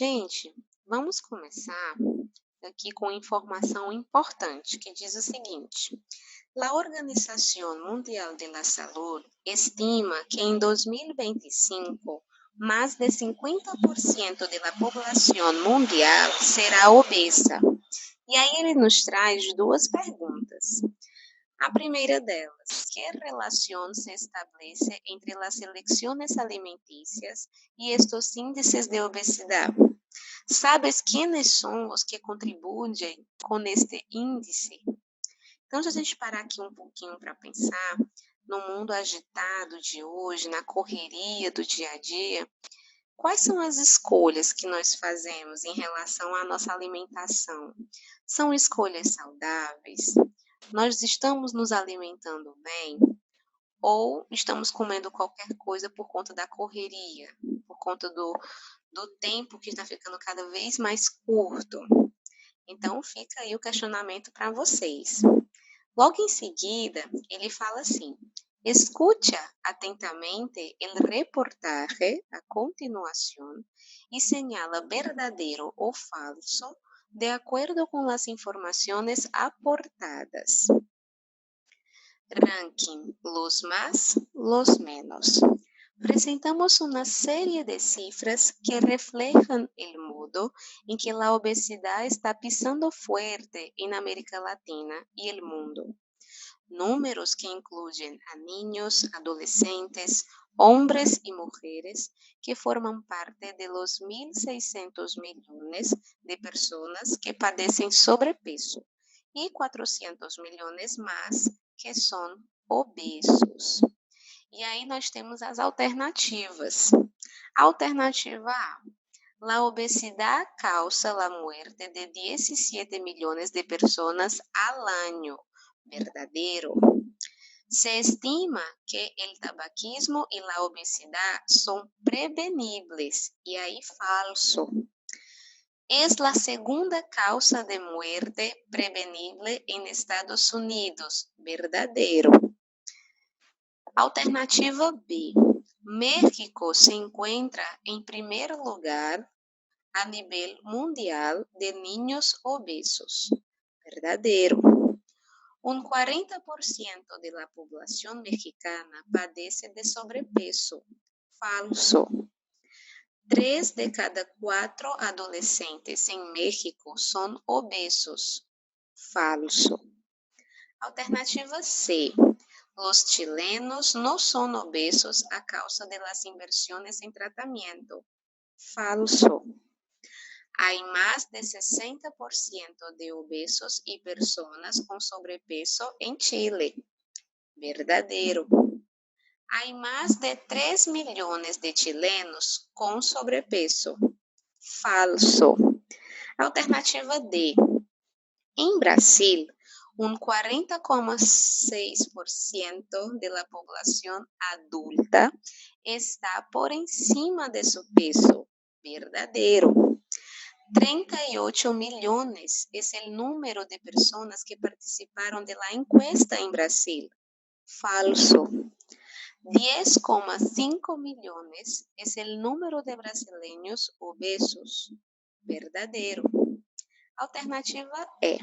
Gente, vamos começar aqui com informação importante que diz o seguinte: a Organização Mundial de la Salud estima que em 2025 mais de 50% da população mundial será obesa. E aí ele nos traz duas perguntas. A primeira delas, que relação se estabelece entre as elecciones alimentícias e estes índices de obesidade? ¿Sabes quiénes são os que contribuem com este índice? Então, se a gente parar aqui um pouquinho para pensar, no mundo agitado de hoje, na correria do dia a dia, quais são as escolhas que nós fazemos em relação à nossa alimentação? São escolhas saudáveis? Nós estamos nos alimentando bem? Ou estamos comendo qualquer coisa por conta da correria, por conta do tempo que está ficando cada vez mais curto? Então, fica aí o questionamento para vocês. Logo em seguida, ele fala assim: escucha atentamente el reportaje a continuación y señala verdadero o falso de acuerdo con las informaciones aportadas. Ranking: los más, los menos. Presentamos una serie de cifras que reflejan el modo en que la obesidad está pisando fuerte en América Latina y el mundo. Números que incluyen a niños, adolescentes, hombres y mujeres que forman parte de los 1.600 millones de personas que padecen sobrepeso y 400 millones más que são obesos. E aí nós temos as alternativas. Alternativa A: la obesidad causa la muerte de 17 millones de personas al año. Verdadero. Se estima que el tabaquismo y la obesidad son prevenibles. E aí, falso. Es la segunda causa de muerte prevenible en Estados Unidos. Verdadero. Alternativa B: México se encuentra en primer lugar a nivel mundial de niños obesos. Verdadero. Un 40% de la población mexicana padece de sobrepeso. Falso. 3 de cada 4 adolescentes en México son obesos. Falso. Alternativa C: los chilenos no son obesos a causa de las inversiones en tratamiento. Falso. Hay más de 60% de obesos y personas con sobrepeso en Chile. Verdadero. Hay más de 3 millones de chilenos con sobrepeso. Falso. Alternativa D: en Brasil, un 40,6% de la población adulta está por encima de su peso. Verdadero. 38 millones es el número de personas que participaron de la encuesta en Brasil. Falso. 10,5 millones es el número de brasileños obesos. Verdadero. Alternativa E: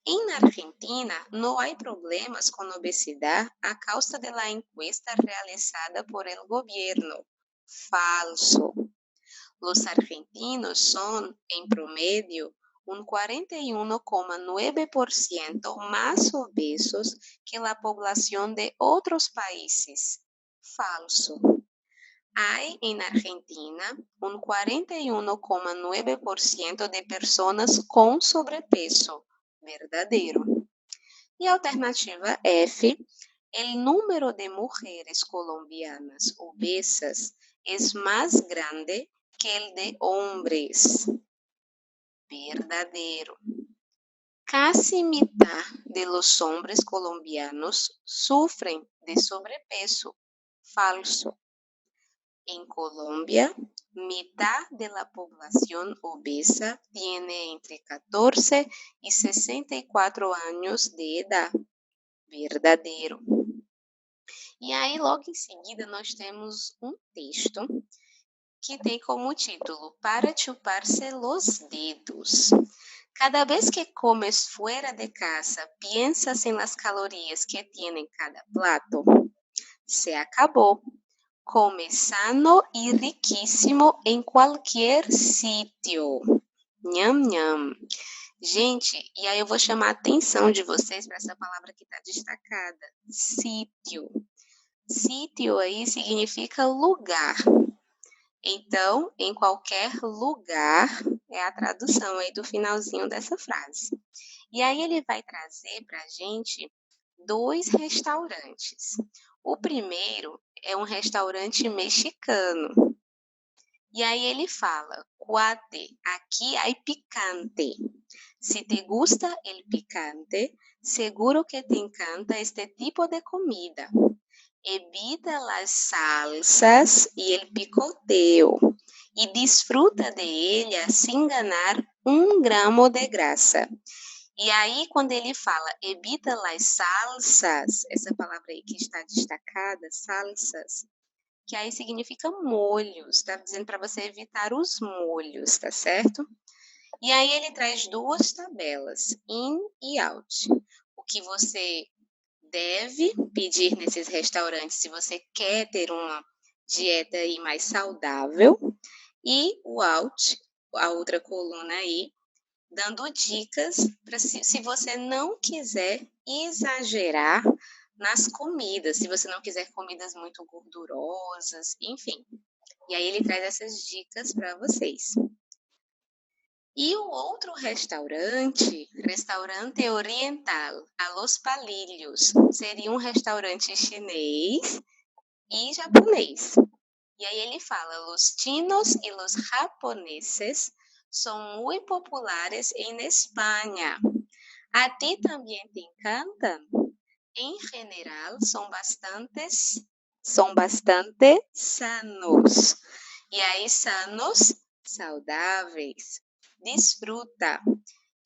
en Argentina no hay problemas con obesidad a causa de la encuesta realizada por el gobierno. Falso. Los argentinos son, en promedio, un 41,9% más obesos que la población de otros países. Falso. Hay en Argentina un 41,9% de personas con sobrepeso. Verdadero. Y alternativa F: el número de mujeres colombianas obesas es más grande que el de hombres. Verdadero. Casi mitad de los hombres colombianos sufren de sobrepeso. Falso. En Colombia, mitad de la población obesa tiene entre 14 y 64 años de edad. Verdadeiro. E aí, logo em seguida, nós temos um texto que tem como título Para chuparse los dedos. Cada vez que comes fuera de casa, piensas en las calorías que tiene cada plato. Se acabó. Come sano y riquísimo en cualquier sitio. Nham, nham. Gente, e aí eu vou chamar a atenção de vocês para essa palavra que está destacada. Sítio. Sítio aí significa lugar. Então, em qualquer lugar é a tradução aí do finalzinho dessa frase. E aí ele vai trazer para a gente 2 restaurantes. O primeiro é um restaurante mexicano. E aí ele fala, cuate, aquí hay picante. Si te gusta el picante, seguro que te encanta este tipo de comida. Evita las salsas y el picoteo y disfruta de ella sin ganar 1 gramo de grasa. E aí, quando ele fala evita las salsas, essa palavra aí que está destacada, salsas, que aí significa molhos, está dizendo para você evitar os molhos, tá certo? E aí ele traz 2 tabelas, in e out. O que você deve pedir nesses restaurantes se você quer ter uma dieta aí mais saudável, e o out, a outra coluna aí, dando dicas para se você não quiser exagerar nas comidas, se você não quiser comidas muito gordurosas, enfim. E aí ele traz essas dicas para vocês. E o outro restaurante, restaurante oriental, a Los Palillos, seria um restaurante chinês e japonês. E aí ele fala, los chinos y los japoneses son muy populares en España. ¿A ti también te encantan? En general son bastante sanos. E aí sanos, saudáveis. Desfruta.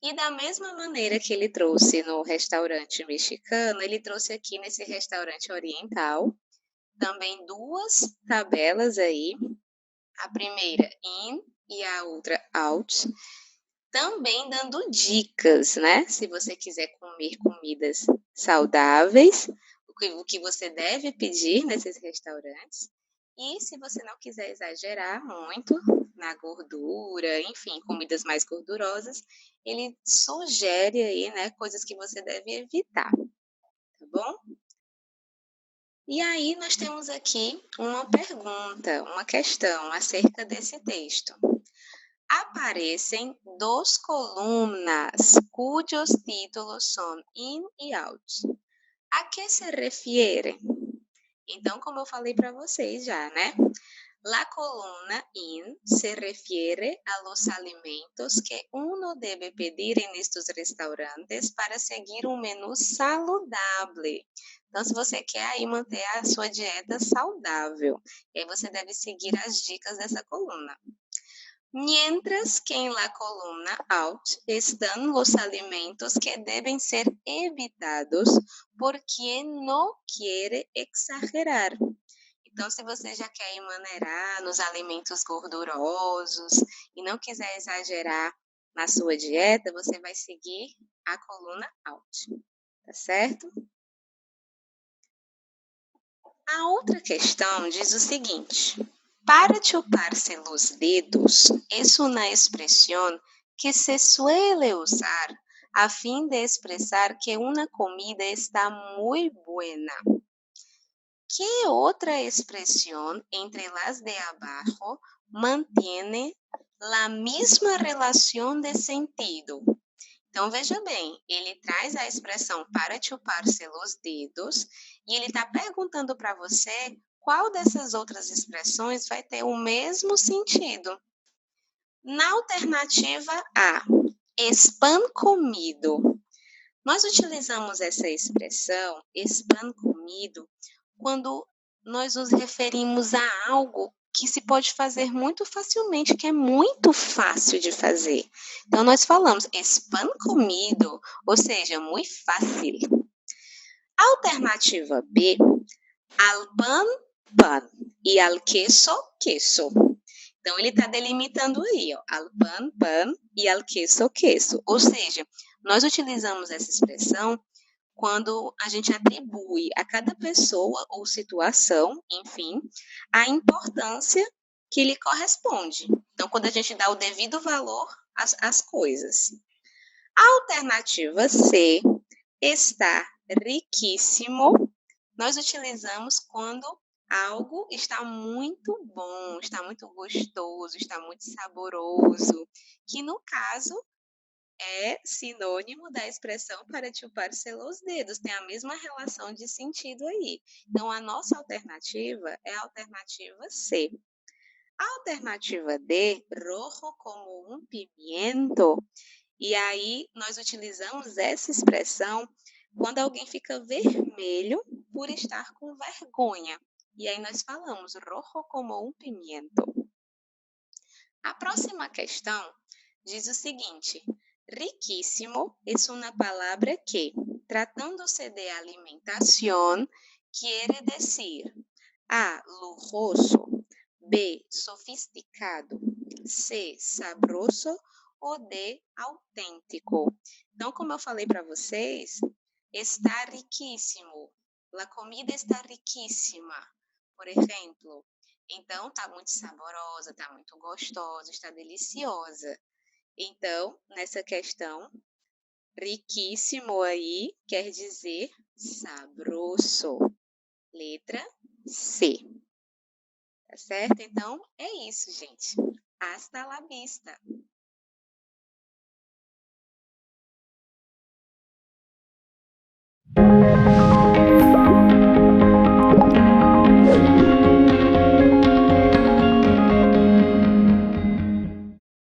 E da mesma maneira que ele trouxe no restaurante mexicano, ele trouxe aqui nesse restaurante oriental também 2 tabelas aí. A primeira in e a outra out. Também dando dicas, né? Se você quiser comer comidas saudáveis, o que você deve pedir nesses restaurantes. E se você não quiser exagerar muito na gordura, enfim, comidas mais gordurosas, ele sugere aí, né, coisas que você deve evitar, tá bom? E aí nós temos aqui uma pergunta, uma questão acerca desse texto. Aparecem 2 colunas cujos títulos são in e out. A que se refiere? Então, como eu falei para vocês já, né? La columna in se refiere a los alimentos que uno debe pedir en estos restaurantes para seguir um menú saludable. Então, se você quer aí manter a sua dieta saudável, aí você deve seguir as dicas dessa coluna. Mientras que en la columna out están los alimentos que deben ser evitados por quien no quiere exagerar. Então, se você já quer maneirar nos alimentos gordurosos e não quiser exagerar na sua dieta, você vai seguir a coluna out, tá certo? A outra questão diz o seguinte: para chuparse los dedos es una expresión que se suele usar a fin de expresar que una comida está muy buena. ¿Qué otra expresión entre las de abajo mantiene la misma relación de sentido? Então, veja bem, ele traz a expressão para chupar-se los dedos e ele está perguntando para você qual dessas outras expressões vai ter o mesmo sentido. Na alternativa A, spam comido, nós utilizamos essa expressão, spam comido, quando nós nos referimos a algo que se pode fazer muito facilmente, que é muito fácil de fazer. Então, nós falamos spam comido, ou seja, muito fácil. Alternativa B, al pan, pan, e al queso, queso. Então, ele está delimitando aí, ó, al pan, pan e al queso, queso. Ou seja, nós utilizamos essa expressão quando a gente atribui a cada pessoa ou situação, enfim, a importância que lhe corresponde. Então, quando a gente dá o devido valor às coisas. A alternativa C, está riquíssimo, nós utilizamos quando algo está muito bom, está muito gostoso, está muito saboroso, que no caso é sinônimo da expressão para chupar-se os dedos, tem a mesma relação de sentido aí. Então, a nossa alternativa é a alternativa C. A alternativa D, rojo como um pimiento, e aí nós utilizamos essa expressão quando alguém fica vermelho por estar com vergonha. E aí nós falamos rojo como um pimiento. A próxima questão diz o seguinte: riquísimo es una palabra que, tratándose de alimentación, quiere decir A. Lujoso, B. Sofisticado, C. Sabroso ou D. Autêntico. Então, como eu falei para vocês, está riquíssimo. A comida está riquíssima. Por exemplo, então está muito saborosa, está muito gostosa, está deliciosa. Então, nessa questão, riquíssimo aí quer dizer sabroso. Letra C. Tá certo? Então, é isso, gente. Hasta la vista.